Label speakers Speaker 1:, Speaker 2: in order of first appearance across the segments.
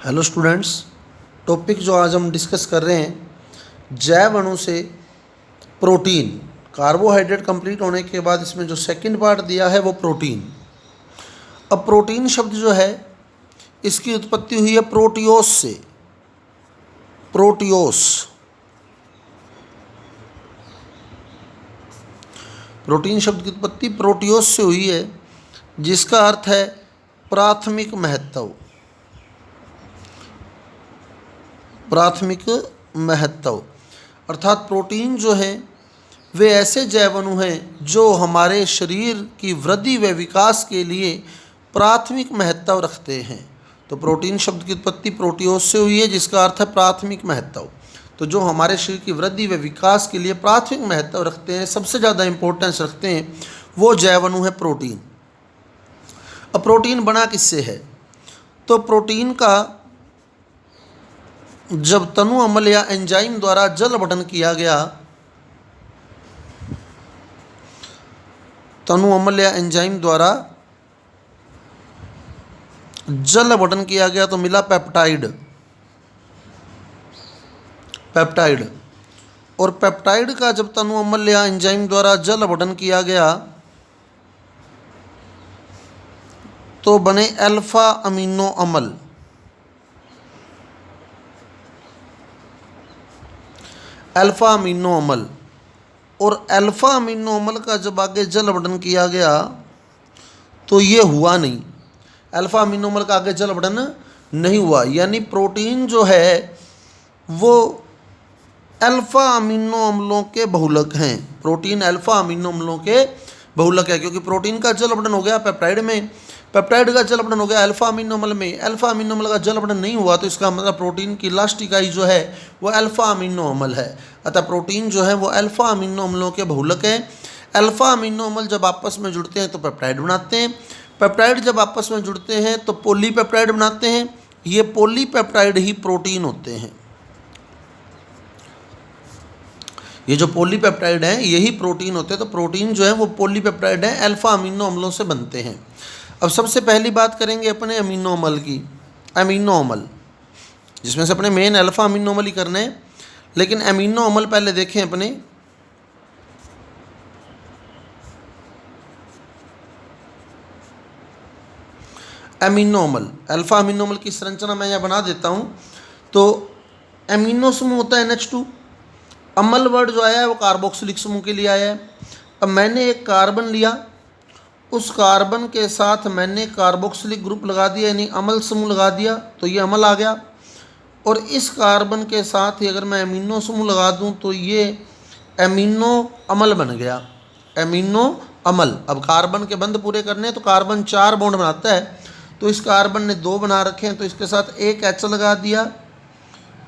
Speaker 1: Hello students. Topic जो आज हम डिस्कस कर रहे हैं, जैव अणु से प्रोटीन। कार्बोहाइड्रेट कंप्लीट होने के बाद इसमें जो सेकंड पार्ट दिया है वो प्रोटीन। अब प्रोटीन शब्द जो है इसकी उत्पत्ति हुई है प्रोटियोस से। प्रोटीन शब्द की उत्पत्ति प्रोटियोस से हुई है, जिसका अर्थ है प्राथमिक महत्व। अर्थात प्रोटीन जो है वे ऐसे जैव अणु हैं जो हमारे शरीर की वृद्धि व विकास के लिए प्राथमिक महत्व रखते हैं। तो प्रोटीन शब्द की उत्पत्ति प्रोटियोस से हुई है, जिसका अर्थ है प्राथमिक महत्व। तो जो हमारे शरीर की वृद्धि व विकास के लिए प्राथमिक महत्व रखते हैं, सबसे ज़्यादा इम्पोर्टेंस रखते हैं, वो जैव अणु है प्रोटीन। अब प्रोटीन बना किससे है? तो प्रोटीन का जब तनु अम्ल या एंजाइम द्वारा जल अपघटन किया गया, तनु अम्ल या एंजाइम द्वारा जल अपघटन किया गया तो मिला पेप्टाइड। और पेप्टाइड का जब तनु अम्ल या एंजाइम द्वारा जल अपघटन किया गया तो बने अल्फा अमीनो अम्ल। और अल्फ़ा अमीनो अम्ल का जब आगे जल अपघटन किया गया तो ये हुआ नहीं। अल्फ़ा अमीनो अम्ल का आगे जल अपघटन नहीं हुआ, यानी प्रोटीन जो है वो अल्फ़ा अमीनो अम्लों के बहुलक हैं। प्रोटीन अल्फ़ा अमीनो अम्लों के बहुलक है, क्योंकि प्रोटीन का जल अपघटन हो गया पेप्टाइड में, पेप्टाइड का जल अपघटन हो गया अल्फ़ा अमीनो अम्ल में, अल्फ़ा अमीनो अम्ल का जल अपघटन नहीं हुआ, तो इसका मतलब प्रोटीन की लास्ट इकाई जो है वो अल्फ़ा अमीनो अम्ल है। अतः प्रोटीन जो है वो अल्फ़ा अमीनो अम्लों के बहुलक है। अल्फ़ा अमीनो अम्ल जब आपस में जुड़ते हैं तो पेप्टाइड बनाते हैं, पेप्टाइड जब आपस में जुड़ते हैं तो पॉलीपेप्टाइड बनाते हैं। ये पॉलीपेप्टाइड ही प्रोटीन होते हैं। ये जो पॉलीपेप्टाइड हैं यही प्रोटीन होते हैं। तो प्रोटीन जो है वो पॉलीपेप्टाइड हैं, अल्फ़ा अमीनो अम्लों से बनते हैं। अब सबसे पहली बात करेंगे अपने अमीनो अम्ल की। अमीनो अम्ल जिसमें से अपने मेन अल्फ़ा अमीनो अम्ल ही करने हैं, लेकिन अमीनो अम्ल पहले देखें अपने। अमीनो अम्ल, अल्फ़ा अमीनो अम्ल की संरचना मैं यहाँ बना देता हूँ। तो अमीनो समूह होता है NH2। अम्ल वर्ड जो आया है वो कार्बोक्सिलिक समूह के लिए आया है। अब मैंने एक कार्बन लिया, उस कार्बन के साथ मैंने कार्बोक्सिलिक ग्रुप लगा दिया, यानी अम्ल समूह लगा दिया, तो ये अम्ल आ गया। और इस कार्बन के साथ ही अगर मैं अमीनो समूह लगा दूं तो ये अमीनो अम्ल बन गया, अमीनो अम्ल। अब कार्बन के बंध पूरे करने हैं तो कार्बन 4 बॉन्ड बनाता है, तो इस कार्बन ने 2 बना रखे हैं, तो इसके साथ एक H लगा दिया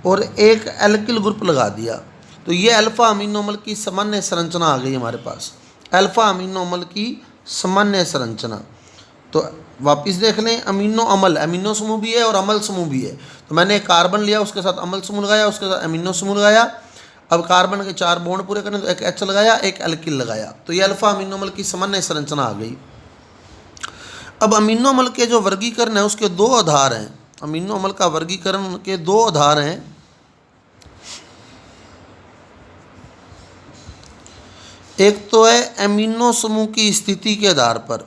Speaker 1: और एक एल्किल ग्रुप लगा दिया। तो ये अल्फ़ा अमीनो अम्ल की सामान्य संरचना आ गई हमारे पास, अल्फ़ा अमीनो अम्ल की सामान्य संरचना। तो वापिस देख लें, अमीनो अम्ल, अमीनो समूह भी है और अम्ल समूह भी है। तो मैंने एक कार्बन लिया, उसके साथ अम्ल समूह लगाया, उसके साथ अमीनो समूह लगाया। अब कार्बन के 4 बॉन्ड पूरे करने तो एक H लगाया, एक एल्किल लगाया, तो ये अल्फ़ा अमीनो अम्ल की सामान्य संरचना आ गई। अब अमीनो अम्ल के जो वर्गीकरण है उसके 2 आधार हैं। अमीनो अम्ल का वर्गीकरण के 2 आधार हैं। एक तो है अमीनो समूह की स्थिति के आधार पर,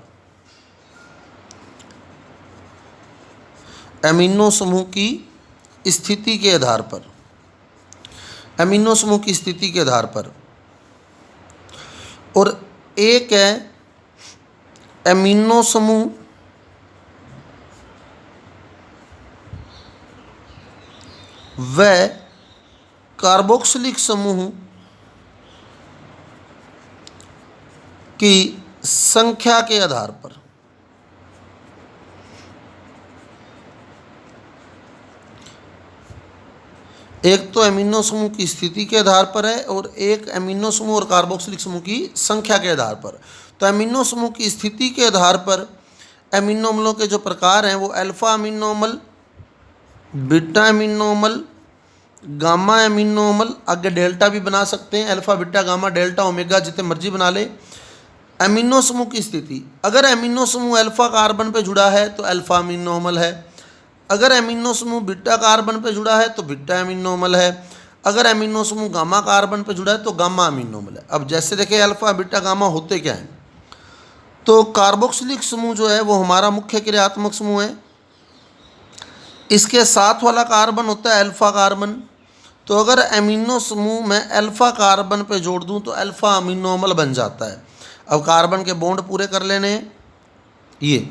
Speaker 1: अमीनो समूह की स्थिति के आधार पर, अमीनो समूह की स्थिति के आधार पर। और एक है अमीनो समूह व कार्बोक्सिलिक समूह की संख्या के आधार पर। एक तो अमीनो समूह की स्थिति के आधार पर है और एक अमीनो समूह और कार्बोक्सिलिक समूह की संख्या के आधार पर। तो अमीनो समूह की स्थिति के आधार पर अमीनो अम्लों के जो प्रकार हैं वो अल्फ़ा अमीनो अम्ल, बीटा अमीनो अम्ल, गामा अमीनो अम्ल, आगे डेल्टा भी बना सकते हैं, alpha beta gamma delta omega जितने मर्जी बना ले। अमीनो समूह की स्थिति, अगर अमीनो समूह अल्फ़ा कार्बन पे जुड़ा है तो अल्फ़ा अमीनो अम्ल है, अगर एमिनो समूह बीटा कार्बन पे जुड़ा है तो बीटा एमिनोमल है, अगर एमिनो समूह गामा कार्बन पे जुड़ा है तो गामा एमिनोमल है। अब जैसे देखिए अल्फा बीटा गामा होते क्या हैं, तो कार्बोक्सिलिक समूह जो है वो हमारा मुख्य क्रियात्मक समूह है। इसके साथ वाला कार्बन होता है अल्फा कार्बन। तो अगर एमिनो समूह में अल्फा कार्बन पे जोड़ दूं तो अल्फा अमीनोमल बन जाता है। अब कार्बन के बॉन्ड पूरे कर लेने हैं ये।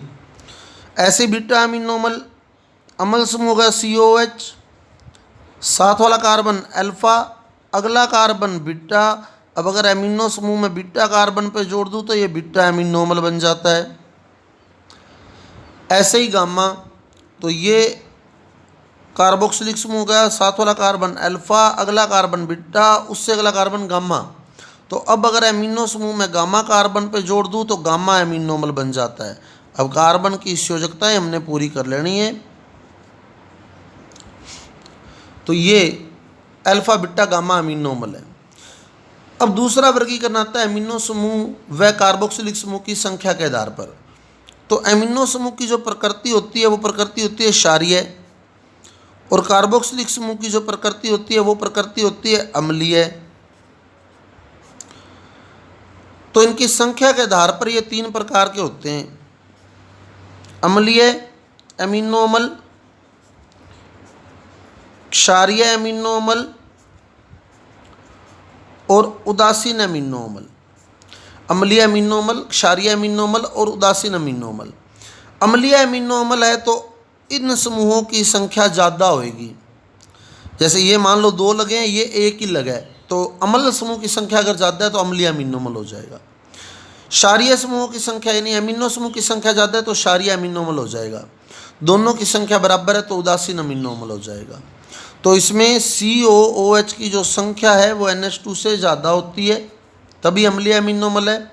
Speaker 1: ऐसे बीटा अमीनोमल अम्ल समूह होगा COH, साथ वाला कार्बन अल्फा, अगला कार्बन बीटा। अब अगर एमिनो समूह में बीटा कार्बन पे जोड़ दूं तो ये बीटा एमिनोमल बन जाता है। ऐसे ही गामा, तो ये कार्बोक्सिलिक समूह का साथ वाला कार्बन अल्फा, अगला कार्बन बीटा, उससे अगला कार्बन गामा। तो अब अगर एमिनो समूह में गामा कार्बन पे जोड़ दूं तो गामा एमिनोमल बन जाता है। अब कार्बन की संयोजकताएं हमने पूरी कर लेनी है। तो ये अल्फा बीटा गामा एमिनोमल है। अब दूसरा वर्गीकरण आता है एमिनो समूह व कार्बोक्सिलिक समूह की संख्या के आधार पर। तो एमिनो समूह की जो प्रकृति होती है वो प्रकृति होती है क्षारीय, और कार्बोक्सिलिक समूह की जो प्रकृति होती है वो प्रकृति होती है अम्लीय। तो इनकी संख्या के आधार पर ये 3 प्रकार के होते हैं, अम्लीय एमिनोमल, क्षारीय एमिनोमल और उदासीन एमिनोमल। अम्लीय एमिनोमल, क्षारीय एमिनोमल और उदासीन एमिनोमल। अम्लीय एमिनोमल है तो इन समूहों की संख्या ज़्यादा होगी। जैसे ये मान लो 2 लगे हैं, ये 1 ही लगा है, तो अम्ल समूह की संख्या अगर ज़्यादा है तो अम्लीय एमिनोमल हो जाएगा। क्षारीय समूहों की संख्या यानी एमिनो समूह की संख्या ज़्यादा है तो क्षारीय एमिनोमल हो जाएगा। दोनों की संख्या बराबर है तो उदासीन एमिनोमल हो जाएगा। तो इसमें COOH की जो संख्या है वो NH2 से ज़्यादा होती है तभी अम्लीय एमिनोमल है।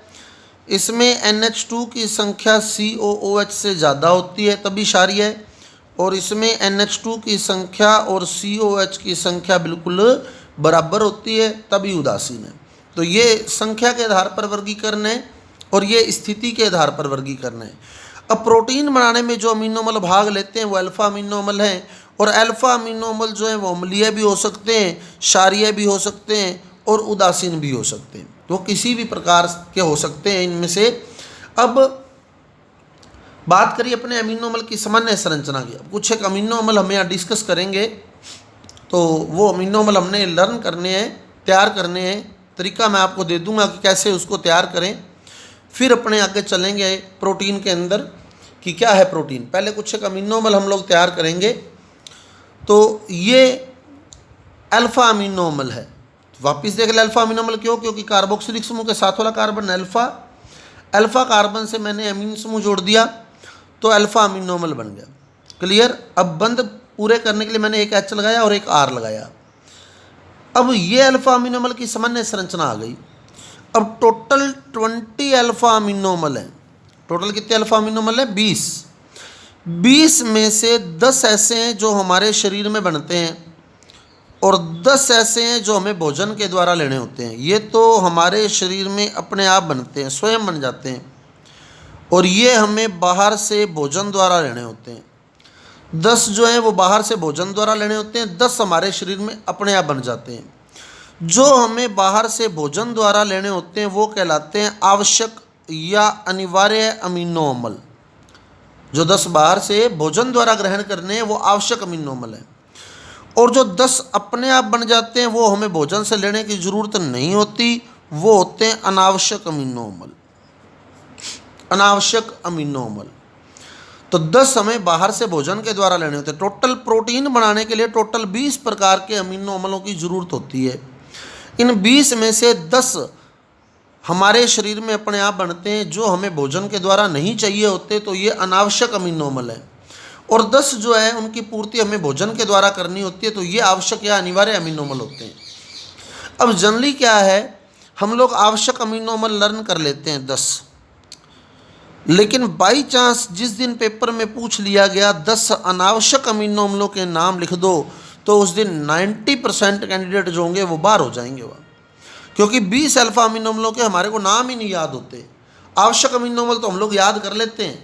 Speaker 1: इसमें NH2 की संख्या COOH से ज़्यादा होती है तभी क्षारीय है, और इसमें NH2 की संख्या और COH की संख्या बिल्कुल बराबर होती है तभी उदासीन है। तो ये संख्या के आधार पर वर्गीकरण है और ये स्थिति के आधार पर वर्गीकरण है। अब प्रोटीन बनाने में जो अमीनोमल भाग लेते हैं वो अल्फ़ा अमीनोमल हैं, और अल्फ़ा अमीनोमल जो हैं वो अम्लीय भी हो सकते हैं, क्षारीय भी हो सकते हैं और उदासीन भी हो सकते हैं। तो किसी भी प्रकार के हो सकते हैं इनमें से। अब बात करिए अपने अमीनोमल की सामान्य संरचना की। अब कुछ एक अमीनोमल हम यहाँ डिस्कस करेंगे, तो वो अमीनोमल हमने लर्न करने हैं, तैयार करने हैं। तरीका मैं आपको दे दूंगा कि कैसे उसको तैयार करें, फिर अपने आगे चलेंगे प्रोटीन के अंदर कि क्या है प्रोटीन। पहले कुछ एक अमीनोमल हम लोग तैयार करेंगे। तो ये अल्फ़ा अमीनोमल है। वापिस देख ले अल्फ़ा अमीनोमल क्यों, क्योंकि कार्बोक्सिलिक समूह के साथ वाला कार्बन अल्फ़ा, अल्फ़ा कार्बन से मैंने अमीन समूह जोड़ दिया तो अल्फ़ा अमीनोमल बन गया। क्लियर। अब बंद पूरे करने के लिए मैंने एक H लगाया और एक R लगाया। अब ये अल्फ़ा अमीनोमल की सामान्य संरचना आ गई। अब टोटल 20 अल्फ़ा अमीनोमल हैं। टोटल कितने अल्फ़ा अमीनोमल हैं? 20 में से 10 ऐसे हैं जो हमारे शरीर में बनते हैं और 10 ऐसे हैं जो हमें भोजन के द्वारा लेने होते हैं। ये तो हमारे शरीर में अपने आप बनते हैं, स्वयं बन जाते हैं, और ये हमें बाहर से भोजन द्वारा लेने होते हैं। 10 जो हैं वो बाहर से भोजन द्वारा लेने होते हैं, 10 हमारे शरीर में अपने आप बन जाते हैं। जो हमें बाहर से भोजन द्वारा लेने होते हैं वो कहलाते हैं आवश्यक या अनिवार्य अमीनो अम्ल। जो 10 बाहर से भोजन द्वारा ग्रहण करने हैं वो आवश्यक अमीनो अम्ल है, और जो 10 अपने आप बन जाते हैं वो हमें भोजन से लेने की ज़रूरत नहीं होती, वो होते हैं अनावश्यक अमीनो अम्ल। अनावश्यक अमीनो अम्ल। तो 10 हमें बाहर से भोजन के द्वारा लेने होते हैं। टोटल प्रोटीन बनाने के लिए टोटल 20 प्रकार के अमीनो अम्लों की ज़रूरत होती है। इन 20 में से 10 हमारे शरीर में अपने आप बनते हैं, जो हमें भोजन के द्वारा नहीं चाहिए होते, तो ये अनावश्यक अमीनो अम्ल है। और 10 जो है उनकी पूर्ति हमें भोजन के द्वारा करनी होती है, तो ये आवश्यक या अनिवार्य अमीनो अम्ल होते हैं। अब जनरली क्या है, हम लोग आवश्यक अमीनो अम्ल लर्न कर लेते हैं 10, लेकिन बाई चांस जिस दिन पेपर में पूछ लिया गया 10 अनावश्यक अमीनो अम्लों के नाम लिख दो, तो उस दिन 90% कैंडिडेट जो होंगे वो बाहर हो जाएंगे वह, क्योंकि 20 अल्फ़ा अमीनो अम्लों के हमारे को नाम ही नहीं याद होते। आवश्यक अमीनो अम्ल तो हम लोग याद कर लेते हैं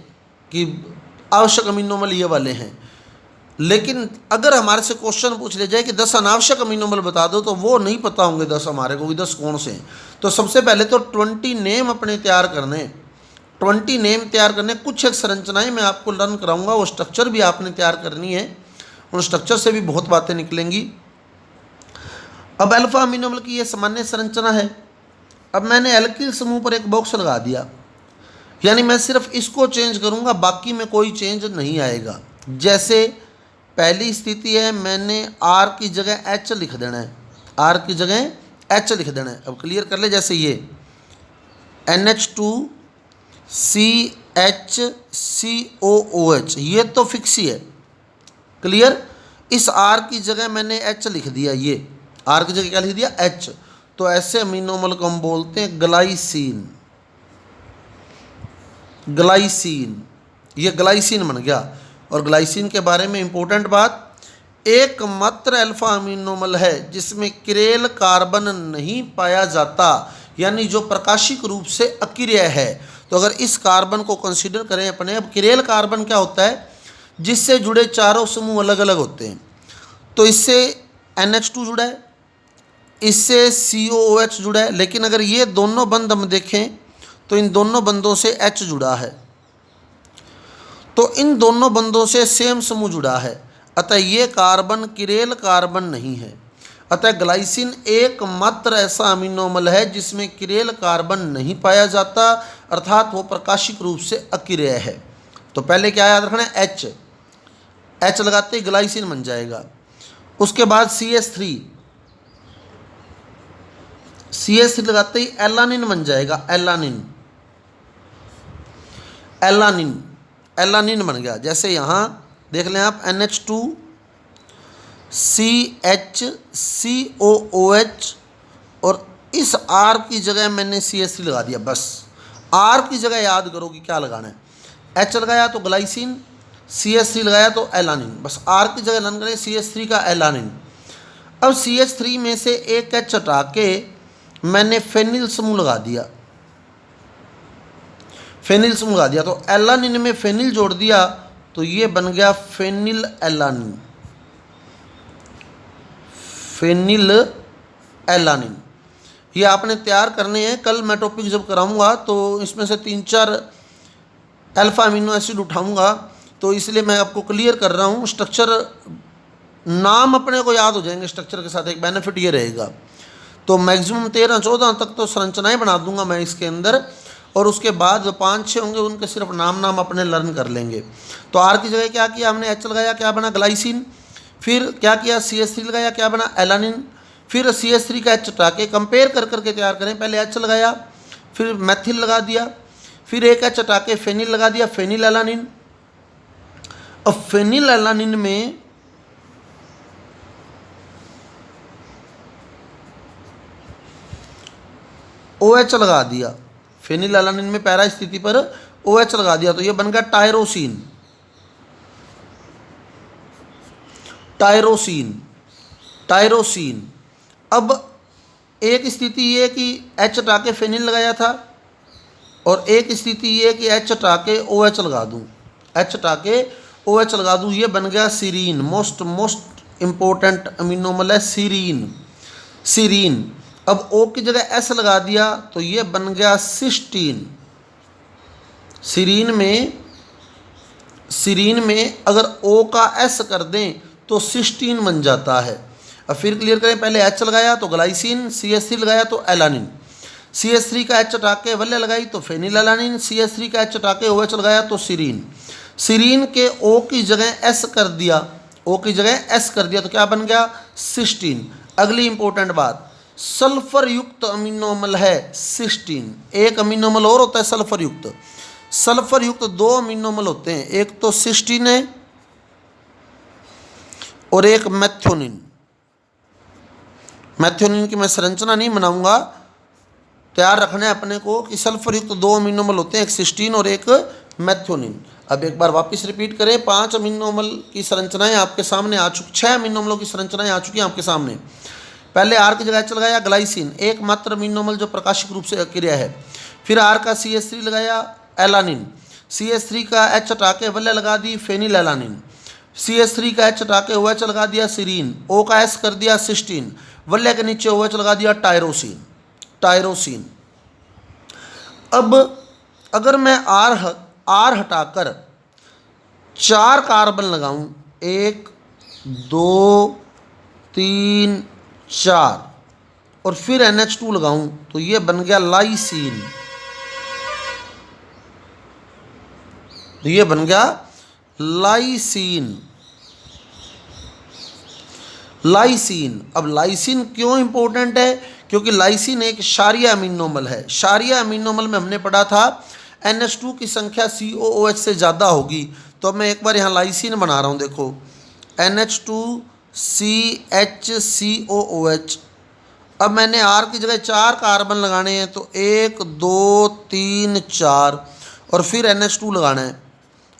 Speaker 1: कि आवश्यक अमीनो अम्ल ये वाले हैं, लेकिन अगर हमारे से क्वेश्चन पूछ लिया जाए कि 10 अनावश्यक अमीनो अम्ल बता दो, तो वो नहीं पता होंगे 10 हमारे को कि 10 कौन से हैं। तो सबसे पहले तो 20 नेम अपने तैयार करने, 20 नेम तैयार करने। कुछ एक संरचनाएं मैं आपको लर्न कराऊंगा, वो स्ट्रक्चर भी आपने तैयार करनी है, उन स्ट्रक्चर से भी बहुत बातें निकलेंगी। अब अल्फा अमीनो अम्ल की ये सामान्य संरचना है। अब मैंने एल्किल समूह पर एक बॉक्स लगा दिया, यानी मैं सिर्फ इसको चेंज करूंगा, बाकी में कोई चेंज नहीं आएगा। जैसे पहली स्थिति है, मैंने R की जगह H लिख देना है, R की जगह H लिख देना है। अब क्लियर कर ले, जैसे ये NH2CHCOOH, ये तो फिक्स ही है, क्लियर। इस R की जगह मैंने H लिख दिया, ये R की जगह क्या लिख दिया, H। तो ऐसे अमीनो अम्ल को हम बोलते हैं ग्लाइसिन, ग्लाइसिन, ये ग्लाइसिन बन गया। और ग्लाइसिन के बारे में इंपॉर्टेंट बात, एकमात्र अल्फा अमीनो अम्ल है जिसमें किरेल कार्बन नहीं पाया जाता, यानी जो प्रकाशिक रूप से अक्रिय है। तो अगर इस कार्बन को कंसीडर करें अपने, अब किरेल कार्बन क्या होता है, जिससे जुड़े चारों समूह अलग अलग होते हैं। तो इससे NH2 जुड़ा है, इससे COOH जुड़ा है, लेकिन अगर ये दोनों बंध हम देखें तो इन दोनों बंधों से H जुड़ा है, तो इन दोनों बंधों से सेम समूह जुड़ा है। अतः ये कार्बन किरेल कार्बन नहीं है। अतः ग्लाइसिन एकमात्र ऐसा अमीनो अम्ल है जिसमें किरेल कार्बन नहीं पाया जाता, अर्थात वो प्रकाशिक रूप से अक्रिय है। तो पहले क्या याद रखना है, H, H लगाते ही ग्लाइसिन बन जाएगा। उसके बाद CH3, CH3 लगाते ही एलानिन बन जाएगा, एलानिन, एलानिन, एलानिन बन गया। जैसे यहाँ देख लें आप, NH2CHCOOH, और इस R की जगह मैंने CH3 लगा दिया। बस R की जगह याद करो कि क्या लगाना है, H लगाया तो ग्लाइसिन, CH3 लगाया तो एलानिन, बस R की जगह लर्न करें CH3 का एलानिन। अब CH3 में से एक H हटा के मैंने फेनिल समूह लगा दिया, फेनिल समूह लगा दिया। तो एलानिन में फेनिल जोड़ दिया, तो ये बन गया फेनिल एलानिन, फेनिल एलानिन। ये आपने तैयार करने हैं, कल मैं टॉपिक जब कराऊंगा तो इसमें से 3-4 अल्फा अमीनो एसिड उठाऊंगा, तो इसलिए मैं आपको क्लियर कर रहा हूँ। स्ट्रक्चर नाम अपने को याद हो जाएंगे, स्ट्रक्चर के साथ एक बेनिफिट ये रहेगा। तो मैक्सिमम 13-14 तक तो संरचनाएं बना दूंगा मैं इसके अंदर, और उसके बाद जो 5-6 होंगे उनके सिर्फ नाम अपने लर्न कर लेंगे। तो R की जगह क्या किया हमने, H लगाया, क्या बना ग्लाइसिन। फिर क्या किया, CH3 लगाया, क्या बना एलानिन। फिर CH3 का H हटा के कंपेयर कर करके तैयार करें, पहले H लगाया, फिर मैथिल लगा दिया, फिर एक H हटा के फेनिल लगा दिया, फेनिल एलानिन। अब फेनिल एलानिन में OH लगा दिया, फेनिल एलानिन में पैरा स्थिति पर OH लगा दिया, तो ये बन गया टायरोसिन, टायरोसिन, टायरोसिन। अब एक स्थिति ये कि H हटा के फेनिल लगाया था, और एक स्थिति ये कि H हटा के OH लगा दूँ, H हटा के OH लगा दूँ, ये बन गया सीरीन। मोस्ट इम्पोर्टेंट अमीनो अम्ल है सीरीन, सीरीन। अब O की जगह S लगा दिया, तो ये बन गया सिस्टीन। सीरीन में अगर O का S कर दें तो सिस्टीन बन जाता है। अब फिर क्लियर करें, पहले H लगाया तो ग्लाइसिन, CH3 लगाया तो एलानिन, CH3 का H हटा के वल्य लगाई तो फेनिल एलानिन, CH3 का H हटा के OH लगाया तो सीरीन। सीरीन के O की जगह S कर दिया, O की जगह S कर दिया, तो क्या बन गया सिस्टीन। अगली इंपॉर्टेंट बात, सल्फर युक्त अमीनो अम्ल है सिस्टीन। एक अमीनो अम्ल और होता है सल्फर युक्त, सल्फर युक्त 2 अमीनो अम्ल होते हैं, एक तो सिस्टीन है और एक मैथ्योनिन। मैथ्योनिन की मैं संरचना नहीं बनाऊंगा, तैयार रखना है अपने को कि सल्फर युक्त 2 अमीनो अम्ल होते हैं, एक सिस्टीन और एक मैथ्योनिन। अब एक बार वापस रिपीट करें, 5 अमीनो अम्ल की संरचनाएं आपके सामने आ चुकी, 6 अमीनो अम्लों की संरचनाएं आ चुकी हैं आपके सामने। पहले R की जगह H लगाया ग्लाइसिन, एकमात्र अमीनो अम्ल जो प्रकाशिक रूप से अक्रिय है। फिर R का CH3 लगाया एलानिन, CH3 का H हटा के वल्य लगा दी फेनिल एलानिन। CH3 का H हटा के OH लगा दिया सीरीन, O का S कर दिया सिस्टीन, वल्ले के नीचे OH लगा दिया टायरोसिन, टायरोसिन। अब अगर मैं R हटाकर 4 कार्बन लगाऊं, 1 2 3 4, और फिर NH2 लगाऊं, तो ये बन गया लाइसीन, तो ये बन गया लाइसीन, लाइसीन। अब लाइसीन क्यों इंपॉर्टेंट है? क्योंकि लाइसीन एक क्षारीय अमीनोमल है। क्षारीय अमीनोमल में हमने पढ़ा था NH2 की संख्या COOH से ज़्यादा होगी। तो मैं एक बार यहाँ लाइसीन बना रहा हूँ, देखो NH2CHCOOH। अब मैंने R की जगह 4 कार्बन लगाने हैं, तो 1 2 3 4, और फिर NH2 लगाना है।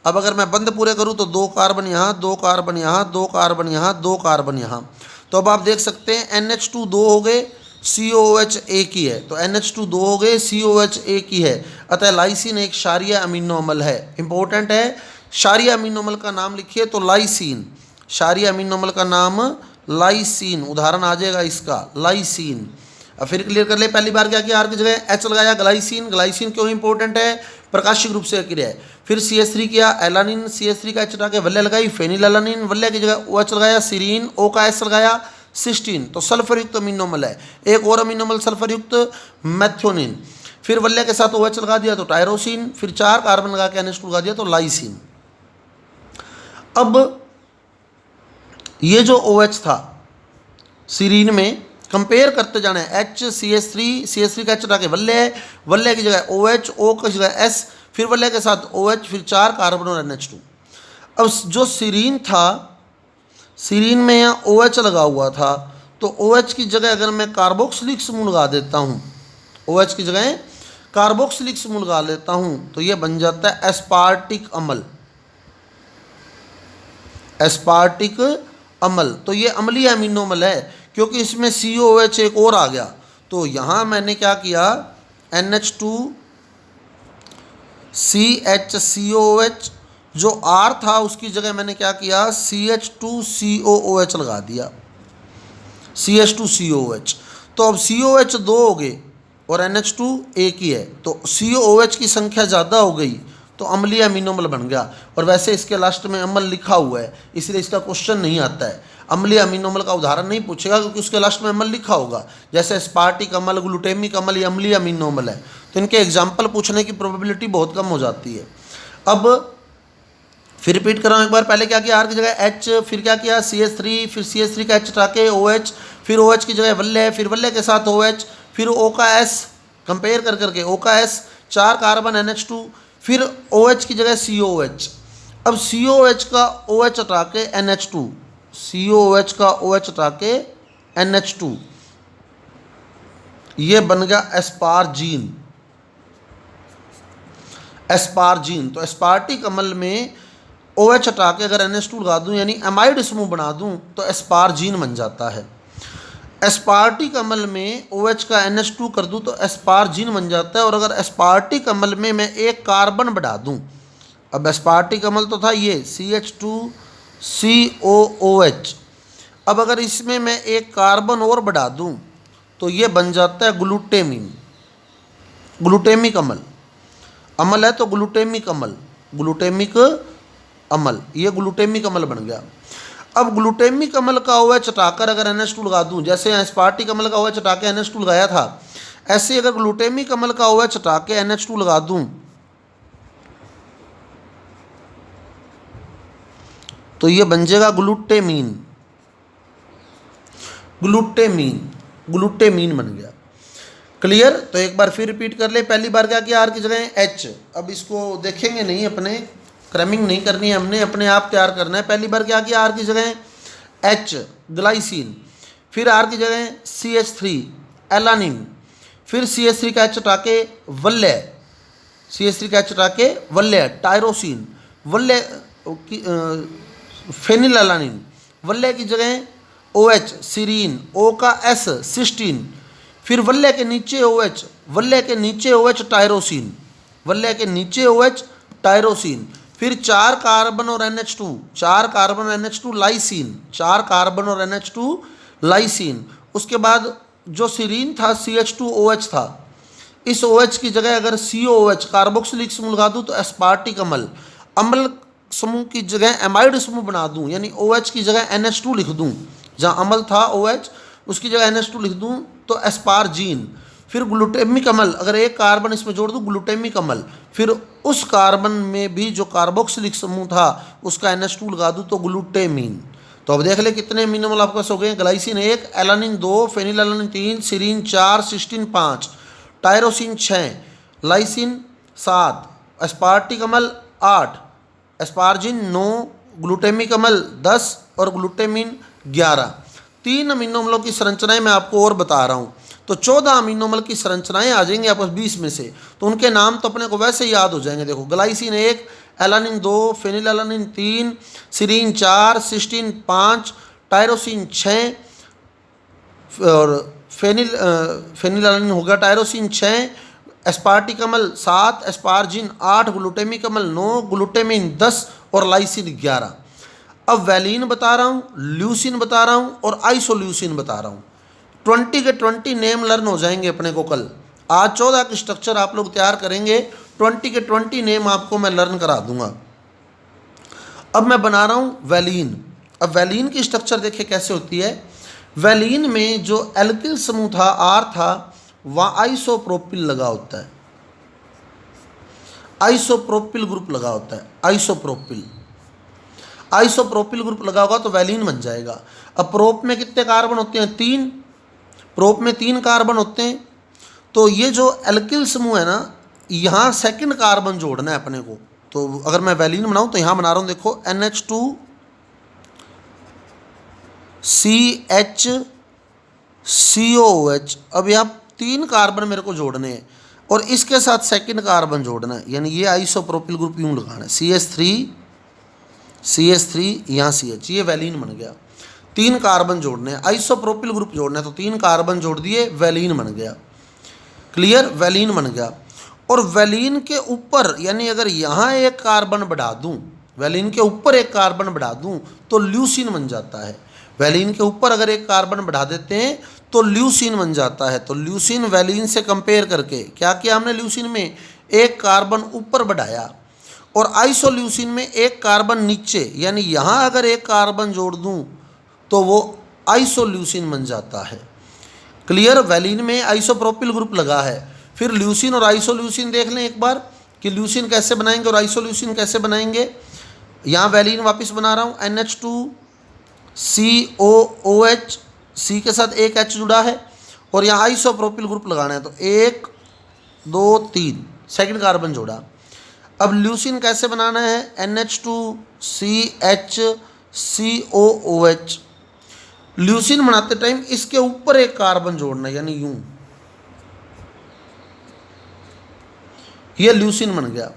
Speaker 1: अब अगर मैं बंद पूरे करूँ तो 2 कार्बन यहाँ, 2 कार्बन यहाँ, 2 कार्बन यहाँ, 2 कार्बन यहाँ। तो अब आप देख सकते हैं NH2 2 हो गए, COOH एक ही है, तो NH2 2 हो गए, COOH एक ही है। अतः लाइसीन एक क्षारीय अमीनोमल है, इंपॉर्टेंट है। क्षारीय अमीनोमल का नाम लिखिए तो लाइसीन, क्षारीय अमीनोमल का नाम लाइसीन, उदाहरण आ जाएगा इसका लाइसीन। अब फिर क्लियर कर ले, पहली बार क्या किया, R की जगह H लगाया, ग्लाइसिन। ग्लाइसिन क्यों इंपॉर्टेंट है? प्रकाशिक रूप से अक्रिय है। फिर CH3 किया, एलानिन, CH3 का H हटा के वल्ले लगाई, फेनिल एलानिन, वल्ले की जगह OH लगाया, सीरीन, O का S लगाया, सिस्टीन। तो सल्फर युक्त अमीनोमल है। एक और अमीनोमल सल्फर युक्त मैथ्योनिन, फिर वल्ले के साथ OH लगा दिया तो टायरोसिन, फिर 4 कार्बन लगा के NH2 लगा दिया तो लाइसिन। अब ये जो OH था सीरीन में, कंपेयर करते जाना है, CH3 का H हटा के वल्ले है, वल्ले की जगह OH, O की जगह S, फिर वल्ले के साथ OH, फिर 4 कार्बन और NH2। अब जो सीरीन था, सीरीन में यहाँ OH लगा हुआ था, तो OH की जगह अगर मैं कार्बोक्सिलिक समूह लगा देता हूँ, OH की जगह कार्बोक्सिलिक समूह लगा लेता हूँ, तो ये बन जाता है एस्पार्टिक अम्ल, एस्पार्टिक अम्ल। तो ये अम्लीय अमीनोमल है, क्योंकि इसमें COOH एक और आ गया। तो यहाँ मैंने क्या किया, NH2CHCOOH जो R था उसकी जगह मैंने क्या किया, CH2COOH लगा दिया, CH2COOH। तो अब COH 2 हो गए और NH2 एक ही है, तो COOH की संख्या ज़्यादा हो गई, तो अम्लीय अमीनोमल बन गया। और वैसे इसके लास्ट में अम्ल लिखा हुआ है, इसलिए इसका क्वेश्चन नहीं आता है। अम्लीय अमीनोमल का उदाहरण नहीं पूछेगा, क्योंकि उसके लास्ट में अम्ल लिखा होगा। जैसे स्पार्टिक अम्ल, ग्लूटेमिक अम्ल, ये अम्लीय अमीनोमल है, तो इनके एग्जाम्पल पूछने की प्रोबेबिलिटी बहुत कम हो जाती है। अब फिर रिपीट कर रहा हूँ एक बार, पहले क्या किया, R की जगह H, फिर क्या किया CH3, फिर CH3 का H हटा के OH, फिर OH की जगह वल्ले, फिर वल्ले के साथ OH, फिर O का S, कंपेयर कर करके O का S, 4 कार्बन NH2, फिर OH की जगह COOH। अब COOH का OH हटा के NH2, COOH का OH हटा के NH2, ये बन गया एस्पार्जीन, एस्पार्जीन। तो एस्पार्टिक अम्ल में OH हटा के अगर NH2 लगा दूं, यानी एमाइड समूह बना दूं, तो एस्पार्जीन बन जाता है। एस्पार्टिक अम्ल में OH का NH2 कर दूं तो एस्पार्जीन बन जाता है। और अगर एस्पार्टिक अम्ल में मैं एक कार्बन बढ़ा दूं, अब एस्पार्टिक अम्ल तो था ये CH2COOH, अब अगर इसमें मैं एक कार्बन और बढ़ा दूं तो ये बन जाता है ग्लूटेमीन, ग्लूटेमिक अम्ल। अम्ल है तो ग्लूटेमिक अम्ल, ग्लूटेमिक अम्ल, ये ग्लूटेमिक अम्ल बन गया। अब ग्लूटेमिक अम्ल का OH हटाकर अगर NH2 लगा दूं, जैसे एस्पार्टिक अम्ल का OH हटा के NH2 लगाया था, ऐसे अगर ग्लूटेमिक अम्ल का OH हटा के NH2 लगा दूं तो ये बन जाएगा ग्लूटेमीन, ग्लूटेमीन, ग्लूटेमीन बन गया। क्लियर? तो एक बार फिर रिपीट कर ले, पहली बार क्या किया, R की जगह H। अब इसको देखेंगे नहीं, अपने क्रमिंग नहीं करनी है, हमने अपने आप तैयार करना है। पहली बार क्या किया, R की जगह H, ग्लाइसिन, फिर R की जगह CH3, एलानिन, फिर CH3 का H हटा के वल्ले, CH3 का H हटा के वल्ले, टायरोसिन, वल्ले फेनिल एलानिन, वल्ले की जगह OH, सीरीन, O का S, सिस्टीन, फिर वल्ले के नीचे OH, वल्ले के नीचे OH, टायरोसिन, वल्ले के नीचे OH, टायरोसिन, फिर 4 कार्बन और NH2, 4 कार्बन और NH2 लाइसिन, 4 कार्बन और NH2 लाइसिन। उसके बाद जो सीरीन था CH2OH था, इस OH की जगह अगर COOH कार्बोक्सिलिक समूह लगा दूँ तो एस्पार्टिक अम्ल, अम्ल समूह की जगह एमाइड समूह बना दूँ, यानी OH की जगह NH2 लिख दूँ, जहाँ अम्ल था OH उसकी जगह NH2 लिख दूँ तो एस्पारजीन। फिर ग्लूटेमिक अम्ल, अगर एक कार्बन इसमें जोड़ दूँ ग्लूटेमिक अम्ल, फिर उस कार्बन में भी जो कार्बोक्सिलिक समूह था उसका NH2 लगा दूँ तो ग्लूटेमीन। तो अब देख ले कितने अमीनो अम्ल आपके पास हो गए। Glycine 1, alanine 2, phenylalanine 3, serine 4, cysteine 5, tyrosine 6, lysine 7, aspartic अम्ल 8, एस्पारजिन 9, ग्लूटेमिक अम्ल 10 और ग्लूटेमिन 11। 3 अमीनो अम्लों की संरचनाएं मैं आपको और बता रहा हूँ, तो 14 अमीनो अम्ल की संरचनाएं आ जाएंगी आपस 20 में से, तो उनके नाम तो अपने को वैसे याद हो जाएंगे। देखो glycine 1, alanine 2, phenylalanine 3, serine 4, cysteine 5, tyrosine 6 और फेनिलएलानिन हो गया, टायरोसिन 6, एस्पार्टिक अम्ल 7, एस्पारजिन 8, ग्लूटेमिक अम्ल 9, ग्लूटेमिन 10 और लाइसिन 11। अब वैलिन बता रहा हूँ, ल्यूसिन बता रहा हूँ और आइसोल्यूसिन बता रहा हूँ। 20 के 20 नेम लर्न हो जाएंगे अपने को कल। आज 14 के स्ट्रक्चर आप लोग तैयार करेंगे, 20 के 20 नेम आपको मैं लर्न करा दूंगा। अब मैं बना रहा हूँ वैलिन। अब वैलिन की स्ट्रक्चर देखिए कैसे होती है। वैलिन में जो एल्किल समूह था R था, वहाँ आइसोप्रोपिल लगा होता है, आइसोप्रोपिल ग्रुप लगा होता है, आइसोप्रोपिल, आइसोप्रोपिल ग्रुप लगा होगा तो वैलिन बन जाएगा। अब प्रोप में कितने कार्बन होते हैं? 3, प्रोप में 3 कार्बन होते हैं। तो ये जो एल्किल समूह है ना, यहाँ सेकंड कार्बन जोड़ना है अपने को। तो अगर मैं वैलिन बनाऊँ तो यहाँ बना रहा हूँ, देखो NH2 CH अब यहाँ 3 कार्बन मेरे को जोड़ने हैं और इसके साथ सेकंड कार्बन जोड़ना है, यानी ये आइसोप्रोपिल ग्रुप यूँ लगाना है, CH3 यहाँ CH, ये वैलिन बन गया। 3 कार्बन जोड़ने हैं, आइसोप्रोपिल ग्रुप जोड़ना है, तो 3 कार्बन जोड़ दिए, वैलिन बन गया। क्लियर, वैलिन बन गया। और वैलिन के ऊपर, यानी अगर यहाँ एक कार्बन बढ़ा दूँ, वैलिन के ऊपर एक कार्बन बढ़ा दूँ तो ल्यूसिन बन जाता है। वैलिन के ऊपर अगर एक कार्बन बढ़ा देते हैं तो ल्यूसिन बन जाता है। तो ल्यूसिन वैलिन से कंपेयर करके क्या किया हमने, ल्यूसिन में एक कार्बन ऊपर बढ़ाया और आइसोल्यूसिन में एक कार्बन नीचे, यानी यहाँ अगर एक कार्बन जोड़ दूँ तो वो आइसोल्यूसिन बन जाता है। क्लियर, वैलिन में आइसोप्रोपिल ग्रुप लगा है। फिर ल्यूसिन और आइसोल्यूसिन देख लें एक बार कि ल्यूसिन कैसे बनाएंगे और आइसोल्यूसिन कैसे बनाएंगे। यहाँ वैलिन वापस बना रहा हूँ, NH2COOH, C के साथ एक H जुड़ा है और यहाँ आइसोप्रोपिल ग्रुप लगाना है, तो 1 2 3 सेकंड कार्बन जोड़ा। अब ल्यूसिन कैसे बनाना है, NH2CHCOOH। ल्यूसिन बनाते टाइम इसके ऊपर एक कार्बन जोड़ना है, यानी यूं, ये ल्यूसिन बन गया,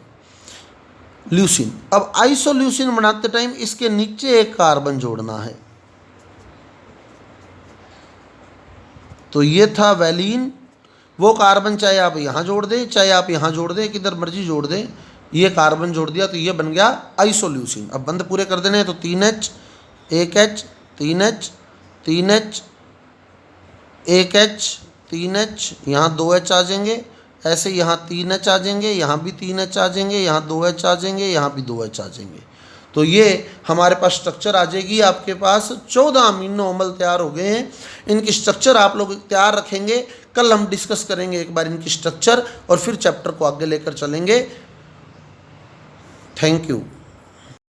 Speaker 1: ल्यूसिन। अब आइसोल्यूसिन बनाते टाइम इसके नीचे एक कार्बन जोड़ना है, तो ये था वैलिन। वो कार्बन चाहे आप यहाँ जोड़ दें, चाहे आप यहाँ जोड़ दें, किधर मर्जी जोड़ दें, ये कार्बन जोड़ दिया तो ये बन गया आइसोल्यूसिन। अब बंद पूरे कर देने हैं, तो 3H 1H 3H 3H 1H 3H, यहाँ 2H आ जाएंगे, ऐसे यहाँ 3H आ जाएंगे, यहाँ भी 3H आ जाएंगे, यहाँ 2H आ जाएंगे, यहाँ भी 2H आ जाएंगे। तो ये हमारे पास स्ट्रक्चर आ जाएगी। आपके पास 14 अमीनो अम्ल तैयार हो गए हैं। इनकी स्ट्रक्चर आप लोग तैयार रखेंगे, कल हम डिस्कस करेंगे एक बार इनकी स्ट्रक्चर और फिर चैप्टर को आगे लेकर चलेंगे। Thank you.